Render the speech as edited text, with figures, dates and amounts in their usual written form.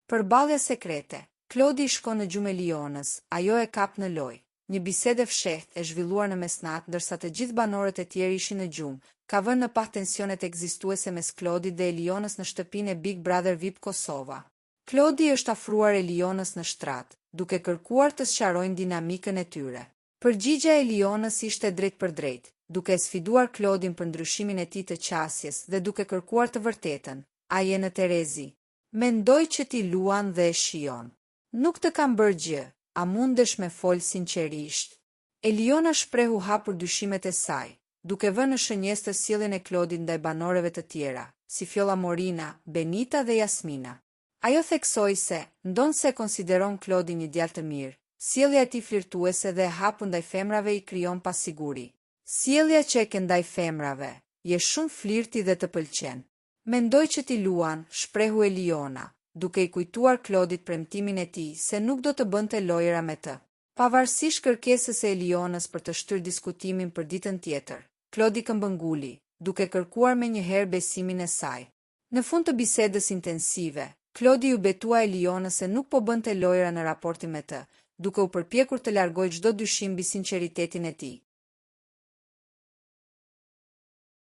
Përballja sekrete. Klodi i shkon në gjumë e Lionës, ajo e kap në lojë. Një bisede fshehtë e zhvilluar në mesnat, ndërsa të gjithë banorët e tjerë ishin në gjumë, ka vënë në pa tensionet ekzistuese mes Klodit dhe Elionës në shtëpinë e Big Brother VIP Kosova. Klodi është afruar Elionës në shtrat, duke kërkuar të sqarojnë dinamikën e tyre. Përgjigjja e Elionës ishte drejt për drejt, duke sfiduar Klodin për ndryshimin e tij të qasjes dhe duke kërkuar të vërtetën. A je në Terezi? Mendoj që ti luan dhe e shijon. Nuk të kam bërë gjë, a mundesh me fol sinqerisht? Eliona shprehu hapur dyshimet e saj, duke vënë në shënjesë të sjelljen e Klodit ndaj banorëve të tjera, si Fjolla Morina, Benita dhe Jasmina. Ajo theksoi se, ndonse e konsideron Klodin një djalë të mirë, sjellja e tij flirtuese dhe e hapur ndaj femrave i krijon pasiguri. Sjellja që e ke ndaj femrave, je shumë flirti dhe të pëlqen. Mendoj që ti luan, shprehu Eliona, duke i kujtuar Klodit premtimin e tij se nuk do të bënte lojëra me të. Pavarësisht kërkesës së Elionës për të shtyrë diskutimin për ditën tjetër, Klodi këmbënguli, duke kërkuar menjëherë besimin e saj. Në fund të bisedës intensive, Klodi u betua Elionës se nuk po bënte lojëra në raportin me të, duke u përpjekur të largojë çdo dyshim mbi sinqeritetin e tij.